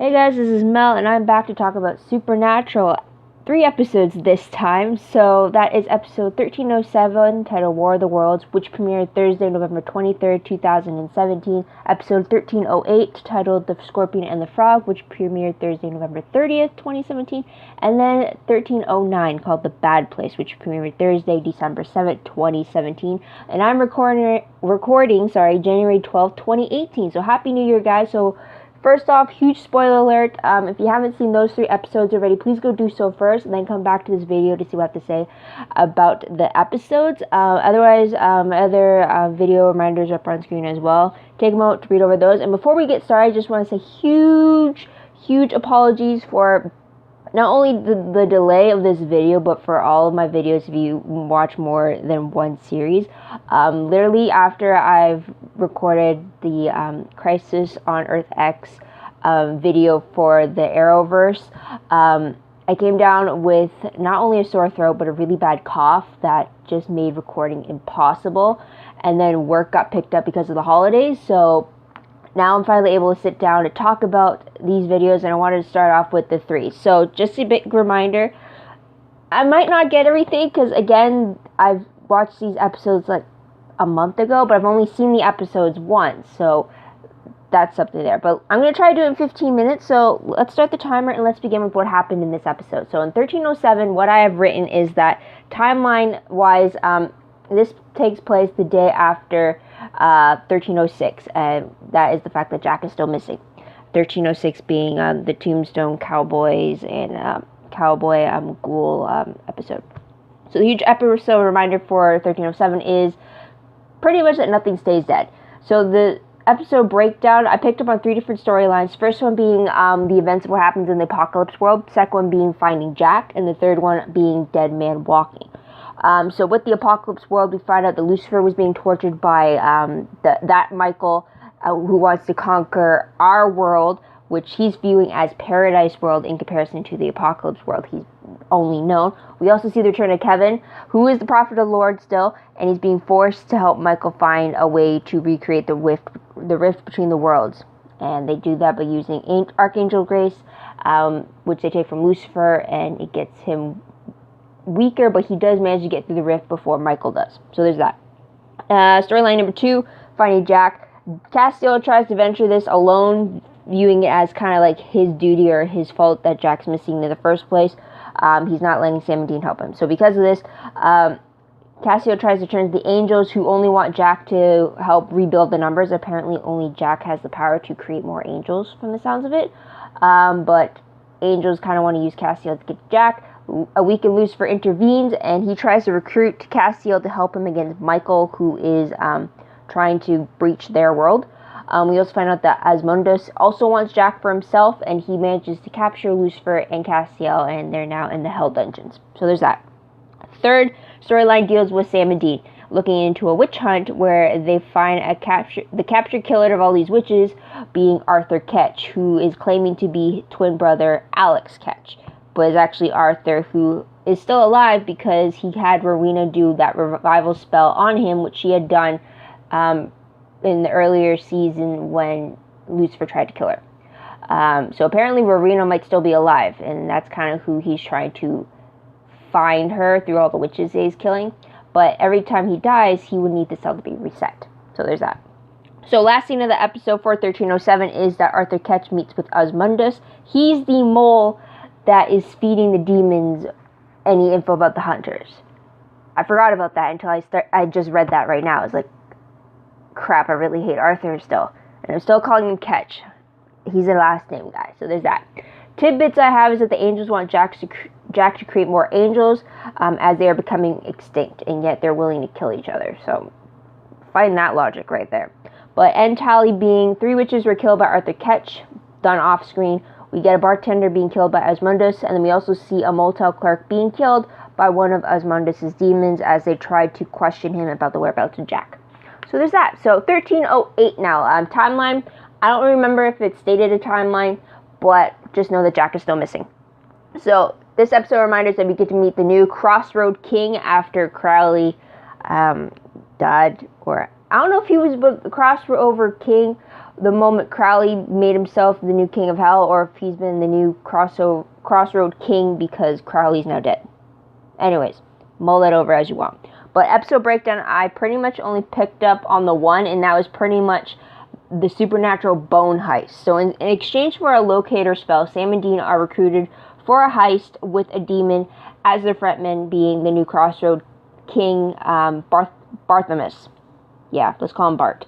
Hey guys, this is Mel, and I'm back to talk about Supernatural. 3 episodes this time. So that is episode 1307, titled War of the Worlds, which premiered Thursday, November 23rd, 2017. Episode 1308, titled The Scorpion and the Frog, which premiered Thursday, November 30th, 2017. And then 1309, called The Bad Place, which premiered Thursday, December 7th, 2017. And I'm recording January 12th, 2018. So Happy New Year, guys. So first off, huge spoiler alert. If you haven't seen those 3 episodes already, please go do so first and then come back to this video to see what I have to say about the episodes. Otherwise, other video reminders are up on screen as well. Take a moment to read over those. And before we get started, I just want to say huge apologies for not only the delay of this video, but for all of my videos if you watch more than one series. Literally after I've recorded the Crisis on Earth X video for the Arrowverse, I came down with not only a sore throat, but a really bad cough that just made recording impossible. And then work got picked up because of the holidays, so now I'm finally able to sit down to talk about these videos, and I wanted to start off with the 3. So just a big reminder, I might not get everything because, again, I've watched these episodes like a month ago, but I've only seen the episodes once, so that's something there. But I'm going to try to do it in 15 minutes, so let's start the timer and let's begin with what happened in this episode. So in 1307, what I have written is that timeline-wise, this takes place the day after 1306, and that is the fact that Jack is still missing. 1306 being the Tombstone Cowboys and Cowboy Ghoul episode. So the huge episode reminder for 1307 is pretty much that nothing stays dead. So the episode breakdown, I picked up on 3 different storylines. First one being the events of what happens in the apocalypse world. Second one being finding Jack, and the third one being Dead Man Walking. So with the apocalypse world, we find out that Lucifer was being tortured by that Michael who wants to conquer our world, which he's viewing as Paradise World in comparison to the apocalypse world he's only known. We also see the return of Kevin, who is the prophet of the Lord still, and he's being forced to help Michael find a way to recreate the rift between the worlds. And they do that by using Archangel Grace, which they take from Lucifer, and it gets him weaker, but he does manage to get through the rift before Michael does. So there's that. Storyline number 2, finding Jack. Castiel tries to venture this alone, viewing it as kind of like his duty or his fault that Jack's missing in the first place. He's not letting Sam and Dean help him. So because of this, Castiel tries to turn to the angels, who only want Jack to help rebuild the numbers. Apparently only Jack has the power to create more angels from the sounds of it. But angels kind of want to use Castiel to get Jack. A weakened Lucifer intervenes, and he tries to recruit Castiel to help him against Michael, who is trying to breach their world. We also find out that Asmodeus also wants Jack for himself, and he manages to capture Lucifer and Castiel, and they're now in the Hell Dungeons. So there's that. Third storyline deals with Sam and Dean, looking into a witch hunt where they find the captured killer of all these witches being Arthur Ketch, who is claiming to be twin brother Alex Ketch, but is actually Arthur, who is still alive because he had Rowena do that revival spell on him, which she had done in the earlier season when Lucifer tried to kill her. So apparently Rowena might still be alive, and that's kind of who he's trying to find her through all the witches he's killing. But every time he dies, he would need the cell to be reset. So there's that. So last scene of the episode for 1307 is that Arthur Ketch meets with Asmodeus. He's the mole that is feeding the demons any info about the hunters. I forgot about that until I just read that right now. I was like, crap, I really hate Arthur still. And I'm still calling him Ketch. He's a last name guy, so there's that. Tidbits I have is that the angels want Jack to create more angels as they are becoming extinct, and yet they're willing to kill each other. So find that logic right there. But end tally being 3 witches were killed by Arthur Ketch, done off screen. We get a bartender being killed by Asmodeus, and then we also see a motel clerk being killed by one of Asmodeus' demons as they tried to question him about the whereabouts of Jack. So there's that. So 1308 now. Timeline, I don't remember if it stated a timeline, but just know that Jack is still missing. So this episode reminds us that we get to meet the new Crossroad King after Crowley died, or I don't know if he was the Crossover King. the moment Crowley made himself the new king of hell, or if he's been the new crossroad king because Crowley's now dead. Anyways, mull that over as you want. But episode breakdown, I pretty much only picked up on the one, and that was pretty much the supernatural bone heist. So in exchange for a locator spell, Sam and Dean are recruited for a heist with a demon as their frontman, being the new crossroad king, Barthelmess. Yeah, let's call him Bart.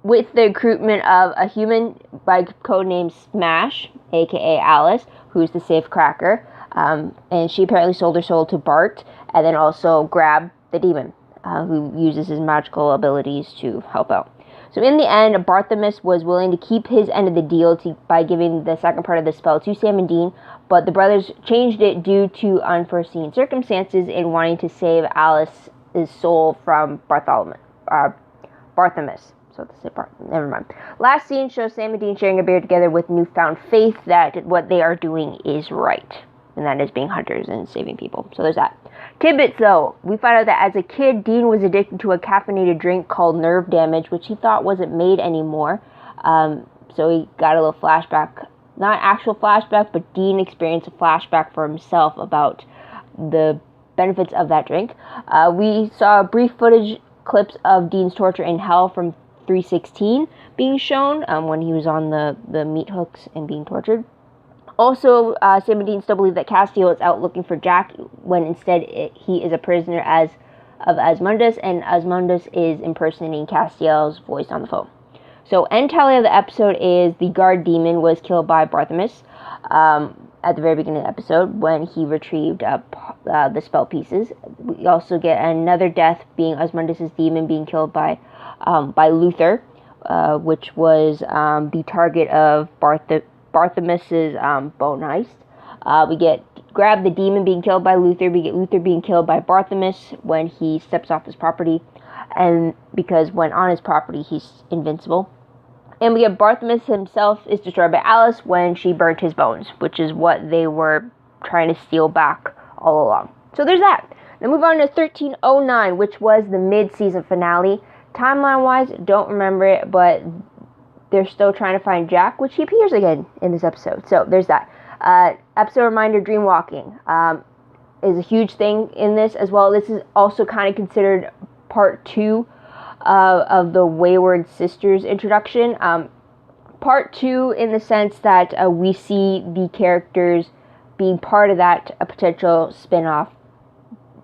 With the recruitment of a human by codename Smash, aka Alice, who's the safe cracker. And she apparently sold her soul to Bart, and then also grabbed the demon, who uses his magical abilities to help out. So in the end, Barthelmess was willing to keep his end of the deal by giving the second part of the spell to Sam and Dean, but the brothers changed it due to unforeseen circumstances in wanting to save Alice's soul from Barthelmess. So to say never mind. Last scene shows Sam and Dean sharing a beer together with newfound faith that what they are doing is right, and that is being hunters and saving people. So there's that. Tidbits, though. We find out that as a kid, Dean was addicted to a caffeinated drink called Nerve Damage, which he thought wasn't made anymore. So he got a little flashback. Not actual flashback, but Dean experienced a flashback for himself about the benefits of that drink. We saw brief footage clips of Dean's torture in hell from 316 being shown when he was on the meat hooks and being tortured. Also, Sam and Dean still believe that Castiel is out looking for Jack, when instead he is a prisoner of Asmundus, and Asmundus is impersonating Castiel's voice on the phone. So, end tally of the episode is the guard demon was killed by Barthelmess at the very beginning of the episode when he retrieved the spell pieces. We also get another death, being Asmundus' demon being killed by Luther, which was the target of Barthelmess' bone heist. We grab the demon being killed by Luther. We get Luther being killed by Barthelmess when he steps off his property, and because when on his property he's invincible. And we get Barthelmess himself is destroyed by Alice when she burnt his bones, which is what they were trying to steal back all along. So there's that. Now move on to 1309, which was the mid-season finale. Timeline-wise, don't remember it, but they're still trying to find Jack, which he appears again in this episode. So there's that. Episode reminder, dream walking is a huge thing in this as well. This is also kind of considered part 2 of the Wayward Sisters introduction. Part 2 in the sense that we see the characters being part of that potential spin-off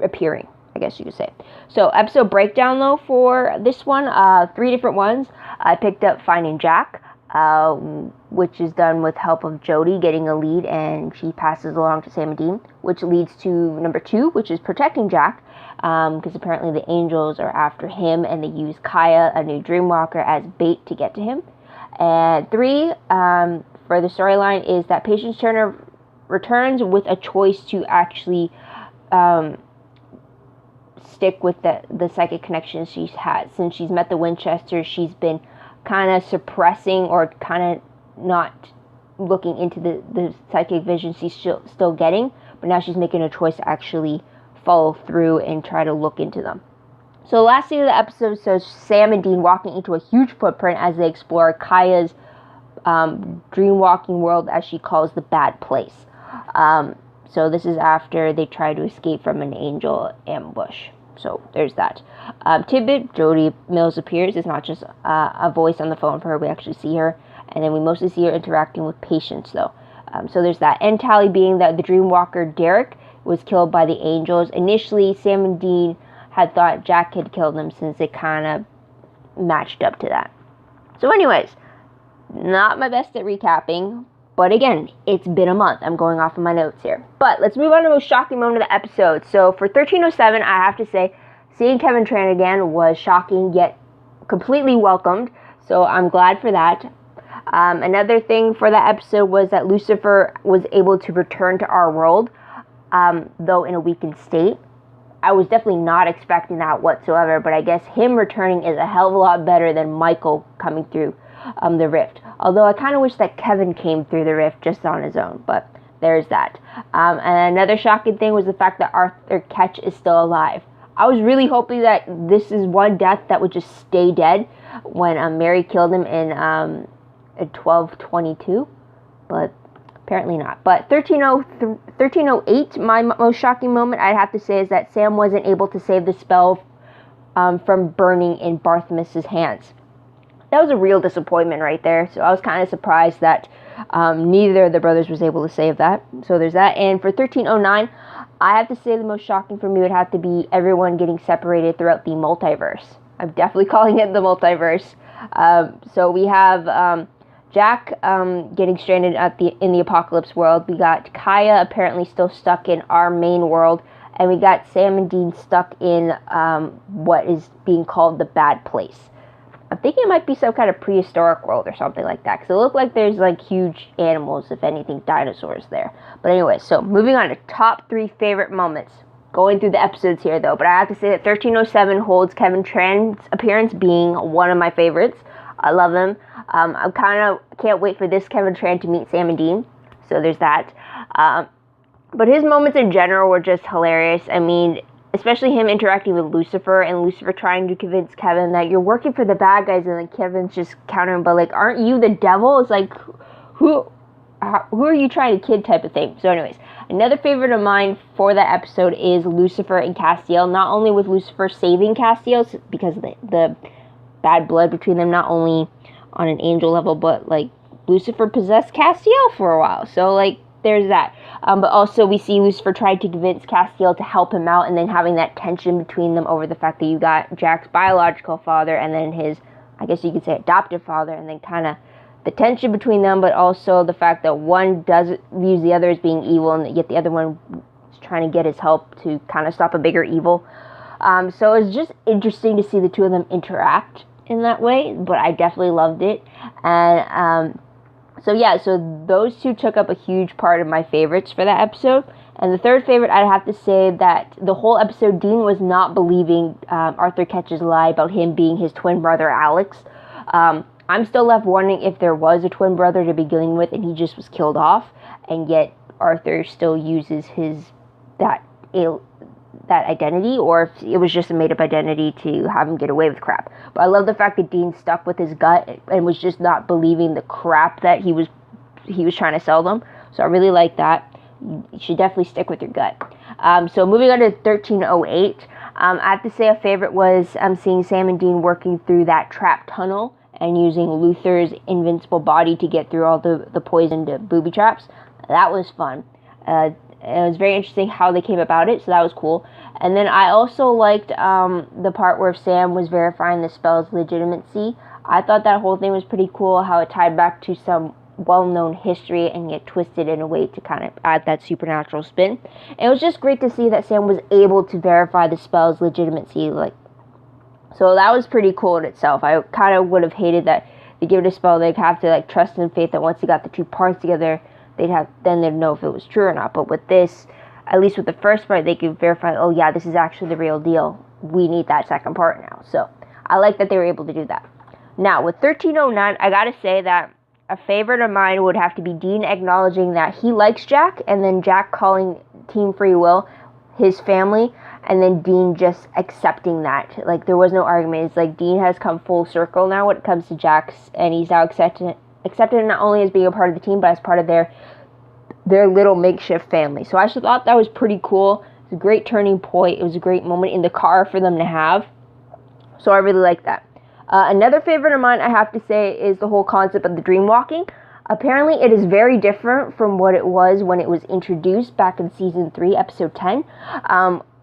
appearing, I guess you could say. So episode breakdown though for this one, 3 different ones. I picked up Finding Jack, which is done with help of Jody getting a lead, and she passes along to Sam and Dean, which leads to number 2, which is Protecting Jack, because apparently the angels are after him and they use Kaya, a new dreamwalker, as bait to get to him. And 3, for the storyline, is that Patience Turner returns with a choice to actually stick with the psychic connection she's had. Since she's met the Winchesters, she's been kind of suppressing or kind of not looking into the psychic vision she's still getting, but now she's making a choice to actually follow through and try to look into them. So the last scene of the episode shows Sam and Dean walking into a huge footprint as they explore Kaya's dream walking world, as she calls the bad place. So this is after they try to escape from an angel ambush. So there's that. Tidbit, Jody Mills appears. It's not just a voice on the phone for her. We actually see her. And then we mostly see her interacting with Patience, though. So there's that. End tally being that the Dreamwalker, Derek, was killed by the angels. Initially, Sam and Dean had thought Jack had killed him since it kind of matched up to that. So anyways, not my best at recapping. But again, it's been a month. I'm going off of my notes here. But let's move on to the most shocking moment of the episode. So for 1307, I have to say, seeing Kevin Tran again was shocking, yet completely welcomed. So I'm glad for that. Another thing for that episode was that Lucifer was able to return to our world, though in a weakened state. I was definitely not expecting that whatsoever, but I guess him returning is a hell of a lot better than Michael coming through the rift. Although I kind of wish that Kevin came through the rift just on his own, but there's that. And another shocking thing was the fact that Arthur Ketch is still alive. I was really hoping that this is one death that would just stay dead, when Mary killed him in 1222, but apparently not. But 1308, my most shocking moment, I'd have to say, is that Sam wasn't able to save the spell from burning in Barthelmess's hands. That was a real disappointment right there. So I was kind of surprised that neither of the brothers was able to save that. So there's that. And for 1309, I have to say the most shocking for me would have to be everyone getting separated throughout the multiverse. I'm definitely calling it the multiverse. So we have Jack getting stranded in the apocalypse world. We got Kaya apparently still stuck in our main world. And we got Sam and Dean stuck in what is being called the bad place. I'm thinking it might be some kind of prehistoric world or something like that. Because it looked like there's like huge animals, if anything, dinosaurs there. But anyway, so moving on to top 3 favorite moments. Going through the episodes here though. But I have to say that 1307 holds Kevin Tran's appearance being one of my favorites. I love him. I kind of can't wait for this Kevin Tran to meet Sam and Dean. So there's that. But his moments in general were just hilarious. I mean, especially him interacting with Lucifer and Lucifer trying to convince Kevin that you're working for the bad guys, and then Kevin's just countering, but like, aren't you the devil? It's like, who are you trying to kid type of thing. So anyways, another favorite of mine for that episode is Lucifer and Castiel. Not only with Lucifer saving Castiel, because of the bad blood between them, not only on an angel level, but like Lucifer possessed Castiel for a while. So like, there's that. But also we see Lucifer try to convince Castiel to help him out, and then having that tension between them over the fact that you got Jack's biological father and then his, I guess you could say, adoptive father, and then kind of the tension between them, but also the fact that one views the other as being evil, and yet the other one is trying to get his help to kind of stop a bigger evil. So it's just interesting to see the two of them interact in that way, but I definitely loved it. And so yeah, so those two took up a huge part of my favorites for that episode. And the third favorite, I'd have to say that the whole episode, Dean was not believing Arthur Ketch's lie about him being his twin brother, Alex. I'm still left wondering if there was a twin brother to begin with and he just was killed off, and yet Arthur still uses that identity, or if it was just a made-up identity to have him get away with crap. But I love the fact that Dean stuck with his gut and was just not believing the crap that he was trying to sell them. So I really like that. You should definitely stick with your gut. So moving on to 1308, I have to say a favorite was seeing Sam and Dean working through that trap tunnel and using Luther's invincible body to get through all the poisoned booby traps. That was fun. It was very interesting how they came about it, so that was cool. And then I also liked the part where Sam was verifying the spell's legitimacy. I thought that whole thing was pretty cool, how it tied back to some well-known history and yet twisted in a way to kind of add that supernatural spin. And it was just great to see that Sam was able to verify the spell's legitimacy. So that was pretty cool in itself. I kind of would have hated that they give it a spell, they'd have to like trust in faith that once they got the two parts together, they'd know if it was true or not. But with this, at least with the first part, they could verify, oh yeah, this is actually the real deal. We need that second part now. So I like that they were able to do that. Now with 1309, I gotta say that a favorite of mine would have to be Dean acknowledging that he likes Jack, and then Jack calling Team Free Will his family, and then Dean just accepting that. Like, there was no argument. It's like Dean has come full circle now when it comes to Jack's, and he's now accepted not only as being a part of the team, but as part of their little makeshift family. So I just thought that was pretty cool. It's a great turning point. It was a great moment in the car for them to have. So I really like that. Another favorite of mine, I have to say, is the whole concept of the dream walking. Apparently, it is very different from what it was when it was introduced back in Season 3, Episode 10.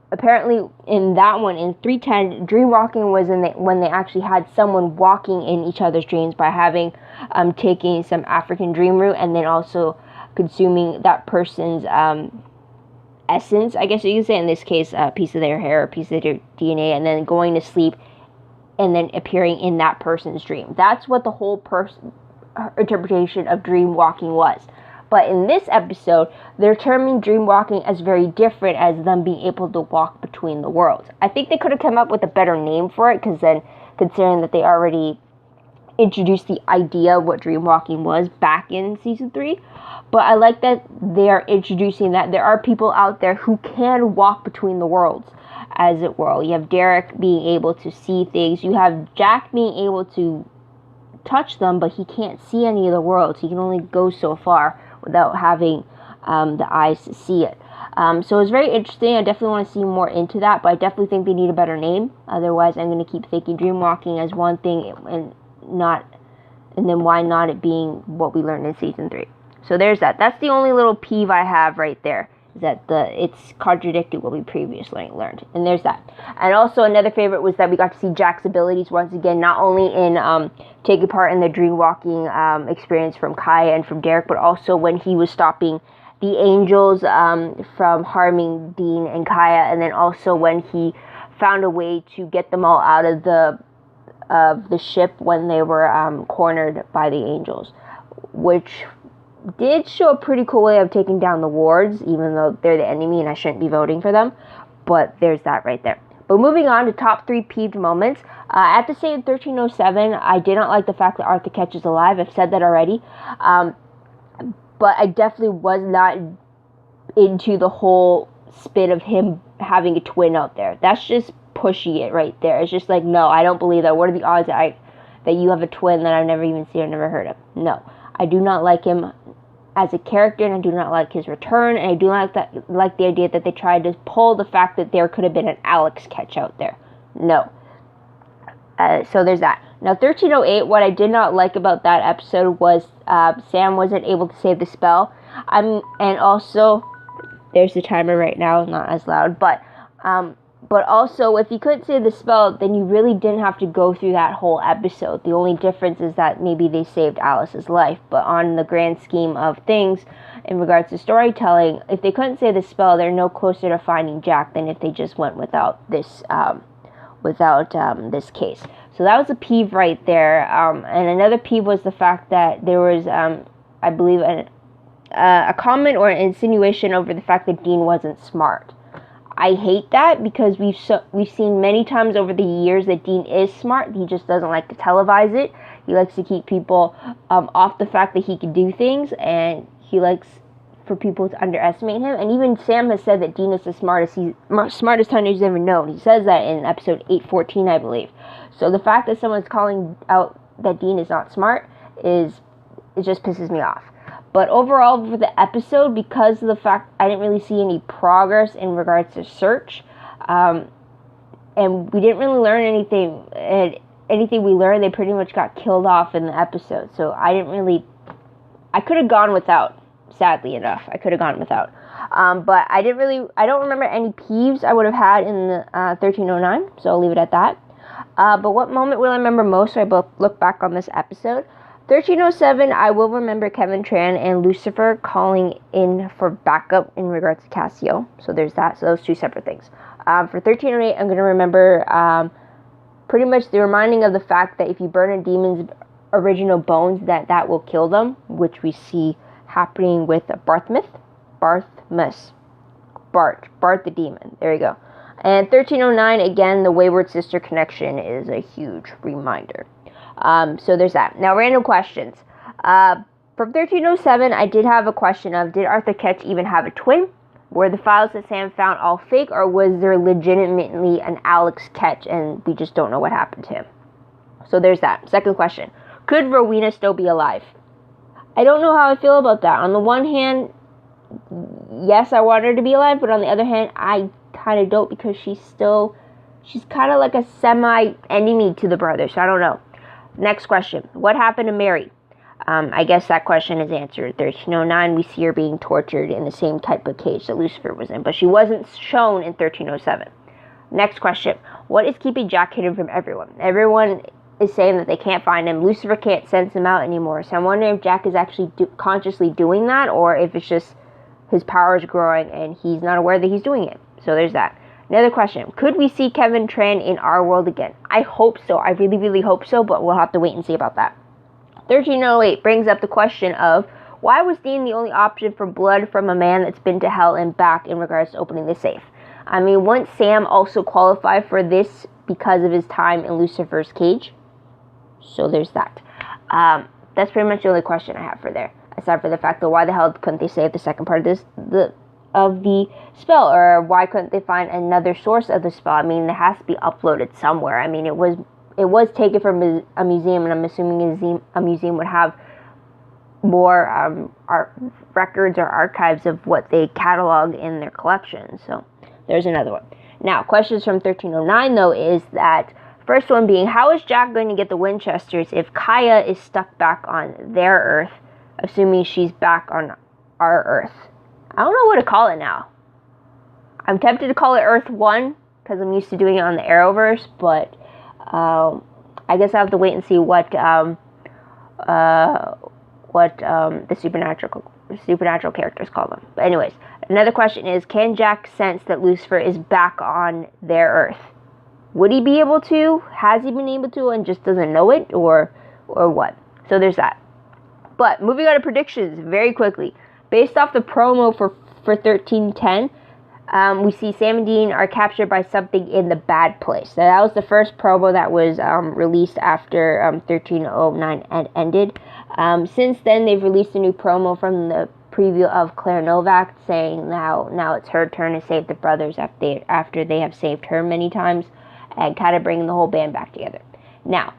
Apparently, in that one, in 310, dream walking was when they actually had someone walking in each other's dreams by taking some African dream root and then also consuming that person's essence, I guess you could say, in this case, a piece of their hair, a piece of their DNA, and then going to sleep and then appearing in that person's dream. That's what the whole interpretation of dream walking was. But in this episode, they're terming dream walking as very different, as them being able to walk between the worlds. I think they could have come up with a better name for it, because then, considering that they already introduced the idea of what dream walking was back in Season 3. But I like that they are introducing that there are people out there who can walk between the worlds. as it were. You have Derek being able to see things. You have Jack being able to touch them, but he can't see any of the worlds. He can only go so far without having the eyes to see it. So it's very interesting. I definitely want to see more into that, but I definitely think they need a better name. Otherwise, I'm going to keep thinking Dreamwalking as one thing and then why not it being what we learned in season 3. So there's that. That's the only little peeve I have right there, is that it's contradicted what we previously learned. And there's that. And also another favorite was that we got to see Jack's abilities once again, not only in taking part in the Dreamwalking experience from Kaya and from Derek, but also when he was stopping the angels from harming Dean and Kaya, and then also when he found a way to get them all out of the ship when they were cornered by the angels, which did show a pretty cool way of taking down the wards, even though they're the enemy and I shouldn't be voting for them. But there's that right there. But moving on to top 3 peeved moments. At the same 1307, I did not like the fact that Arthur Ketch is alive. I've said that already. But I definitely was not into the whole spin of him having a twin out there. That's just pushing it right there. It's just like, no, I don't believe that. What are the odds that you have a twin that I've never even seen or never heard of? No, I do not like him as a character, and I do not like his return, and I do not like the idea that they tried to pull the fact that there could have been an Alex Ketch out there. No. So there's that. Now, 1308, what I did not like about that episode was Sam wasn't able to save the spell. And also, there's the timer right now, not as loud, but also, if you couldn't save the spell, then you really didn't have to go through that whole episode. The only difference is that maybe they saved Alice's life, but on the grand scheme of things, in regards to storytelling, if they couldn't save the spell, they're no closer to finding Jack than if they just went without this case. So that was a peeve right there. And another peeve was the fact that there was, I believe, a comment or an insinuation over the fact that Dean wasn't smart. I hate that because we've seen many times over the years that Dean is smart. He just doesn't like to televise it. He likes to keep people off the fact that he can do things, and he likes for people to underestimate him. And even Sam has said that Dean is the smartest hunter he's ever known. He says that in episode 814, I believe. So the fact that someone's calling out that Dean is not smart it just pisses me off. But overall, for the episode, because of the fact I didn't really see any progress in regards to search, and we didn't really learn anything, and anything we learned, they pretty much got killed off in the episode. So I could have gone without, sadly enough. I could have gone without. But I don't remember any peeves I would have had in the 1309, so I'll leave it at that. But what moment will I remember most when I look back on this episode? 1307, I will remember Kevin Tran and Lucifer calling in for backup in regards to Cassio. So there's that. So those two separate things. For 1308, I'm going to remember pretty much the reminding of the fact that if you burn a demon's original bones, that will kill them, which we see happening with Bart the demon. There you go. And 1309, again, the Wayward Sister connection is a huge reminder. So there's that. Now, random questions. From 1307, I did have a question of, did Arthur Ketch even have a twin? Were the files that Sam found all fake, or was there legitimately an Alex Ketch and we just don't know what happened to him? So there's that. Second question. Could Rowena still be alive? I don't know how I feel about that. On the one hand, yes, I want her to be alive, but on the other hand, I kind of don't, because she's kind of like a semi-enemy to the brothers, so I don't know. Next question. What happened to Mary? I guess that question is answered. 1309, we see her being tortured in the same type of cage that Lucifer was in, but she wasn't shown in 1307. Next question. What is keeping Jack hidden from everyone? Everyone is saying that they can't find him. Lucifer can't sense him out anymore, so I'm wondering if Jack is actually consciously doing that, or if it's just his power is growing and he's not aware that he's doing it. So there's that. Another question. Could we see Kevin Tran in our world again? I hope so. I really, really hope so, but we'll have to wait and see about that. 1308 brings up the question of, why was Dean the only option for blood from a man that's been to hell and back in regards to opening the safe? I mean, wouldn't Sam also qualify for this because of his time in Lucifer's cage? So there's that. That's pretty much the only question I have for there. Aside from the fact that why the hell couldn't they save the second part of this, of the spell, or why couldn't they find another source of the spell? I mean, it has to be uploaded somewhere. I mean, it was taken from a museum, and I'm assuming a museum would have more art records or archives of what they catalog in their collection. So there's another one. Now, questions from 1309 though is that first one being, how is Jack going to get the Winchesters if Kaya is stuck back on their Earth, assuming she's back on our Earth? I don't know what to call it now. I'm tempted to call it Earth 1 because I'm used to doing it on the Arrowverse, but I guess I have to wait and see what the supernatural characters call them. But anyways, another question is, can Jack sense that Lucifer is back on their Earth? Would he be able to? Has he been able to and just doesn't know it, or what? So there's that. But moving on to predictions very quickly. Based off the promo for 1310, we see Sam and Dean are captured by something in the bad place. So that was the first promo that was released after 1309 ended. Since then, they've released a new promo from the preview of Claire Novak saying now it's her turn to save the brothers after they have saved her many times, and kind of bringing the whole band back together. Now,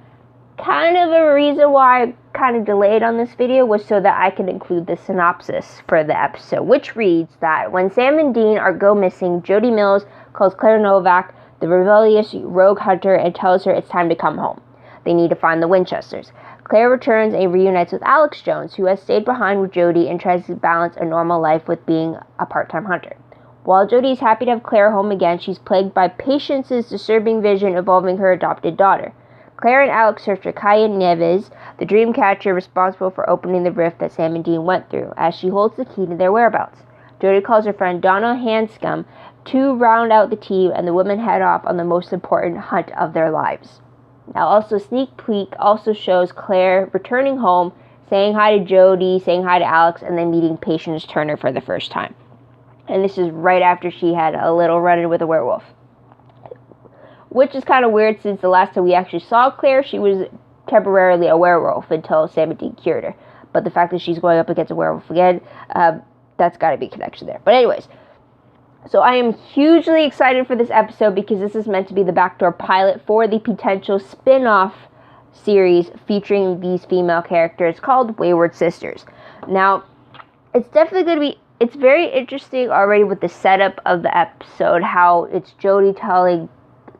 kind of a reason why I kind of delayed on this video was so that I could include the synopsis for the episode, which reads that when Sam and Dean go missing, Jody Mills calls Claire Novak the rebellious rogue hunter and tells her it's time to come home. They need to find the Winchesters. Claire returns and reunites with Alex Jones, who has stayed behind with Jody and tries to balance a normal life with being a part-time hunter. While Jody is happy to have Claire home again, she's plagued by Patience's disturbing vision involving her adopted daughter. Claire and Alex search for Kaya Neves, the dream catcher responsible for opening the rift that Sam and Dean went through, as she holds the key to their whereabouts. Jody calls her friend Donna Hanscom to round out the team, and the women head off on the most important hunt of their lives. Now, also, sneak peek also shows Claire returning home, saying hi to Jody, saying hi to Alex, and then meeting Patience Turner for the first time. And this is right after she had a little run-in with a werewolf. Which is kind of weird, since the last time we actually saw Claire, she was temporarily a werewolf until Sam and Dean cured her. But the fact that she's going up against a werewolf again, that's got to be a connection there. But anyways, so I am hugely excited for this episode because this is meant to be the backdoor pilot for the potential spin-off series featuring these female characters called Wayward Sisters. Now, it's definitely going to be, it's very interesting already with the setup of the episode, how it's Jody telling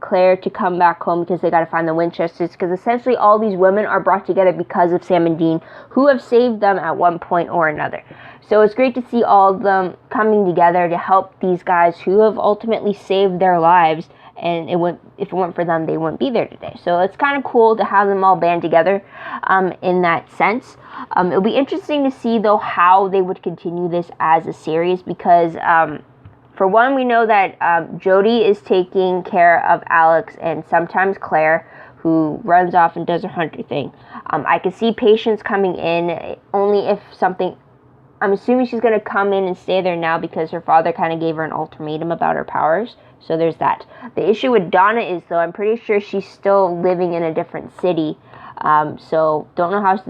Claire to come back home because they got to find the Winchesters, because essentially all these women are brought together because of Sam and Dean, who have saved them at one point or another. So it's great to see all of them coming together to help these guys who have ultimately saved their lives, and if it weren't for them, they wouldn't be there today. So it's kind of cool to have them all band together in that sense. It'll be interesting to see, though, how they would continue this as a series, because for one, we know that Jody is taking care of Alex and sometimes Claire, who runs off and does her hunter thing. I can see Patience coming in only if something... I'm assuming she's going to come in and stay there now because her father kind of gave her an ultimatum about her powers. So there's that. The issue with Donna is, though, I'm pretty sure she's still living in a different city. So don't know how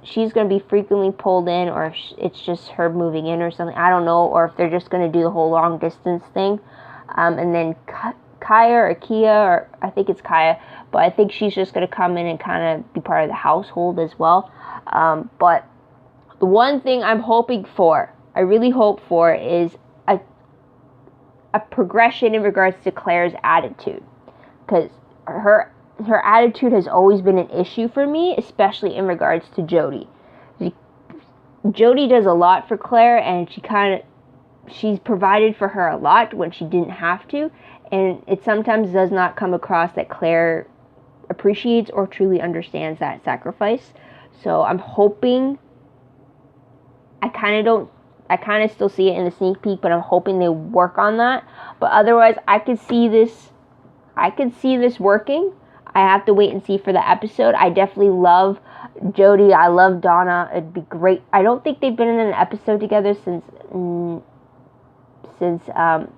she's going to be frequently pulled in, or if it's just her moving in or something. I don't know. Or if they're just going to do the whole long distance thing. And then Kaya or Kia, or I think it's Kaya, but I think she's just going to come in and kind of be part of the household as well. But the one thing I'm hoping for, I really hope for, is a progression in regards to Claire's attitude. Because her attitude has always been an issue for me, especially in regards to Jody. Jody does a lot for Claire, and she's provided for her a lot when she didn't have to, and it sometimes does not come across that Claire appreciates or truly understands that sacrifice. So I'm hoping, I kind of still see it in the sneak peek, but I'm hoping they work on that. But otherwise, I could see this working. I have to wait and see for the episode. I definitely love Jody. I love Donna. It'd be great. I don't think they've been in an episode together since the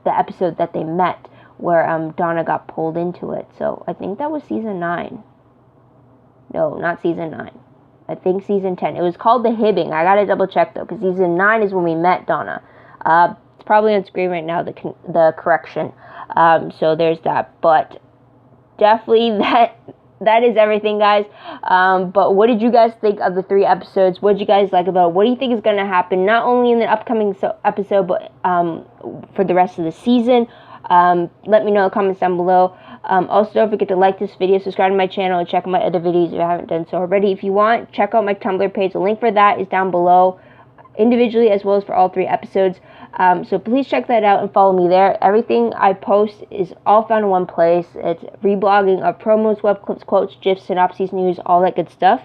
episode that they met, where Donna got pulled into it. So I think that was season 9. No, not season 9. I think season 10. It was called The Hibbing. I gotta double check though, because season 9 is when we met Donna. It's probably on screen right now, the correction. So there's that. But definitely that is everything, guys. But what did you guys think of the 3 episodes? What did you guys like about it? What do you think is going to happen, not only in the upcoming episode, but for the rest of the season? Let me know in the comments down below. Also, don't forget to like this video, subscribe to my channel, and check out my other videos if you haven't done so already. If you want, check out my Tumblr page. The link for that is down below, individually as well as for all 3 episodes. So please check that out and follow me there. Everything I post is all found in one place. It's reblogging of promos, web clips, quotes, gifs, synopses, news, all that good stuff.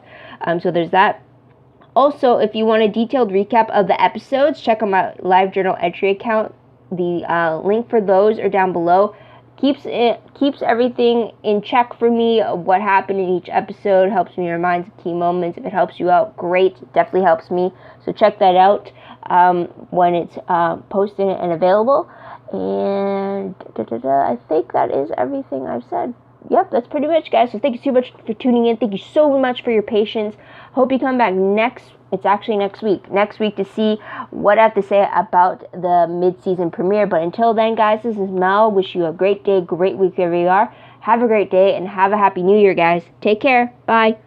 So there's that. Also, if you want a detailed recap of the episodes, check out my Livejournal entry account. The link for those are down below. Keeps everything in check for me, what happened in each episode, helps me remind of key moments. If it helps you out, great, definitely helps me. So check that out when it's posted and available. And I think that is everything I've said. Yep, that's pretty much, guys. So thank you so much for tuning in. Thank you so much for your patience. Hope you come back next week to see what I have to say about the mid-season premiere. But until then, guys, this is Mel. Wish you a great day, great week wherever you are. Have a great day and have a happy new year, guys. Take care. Bye.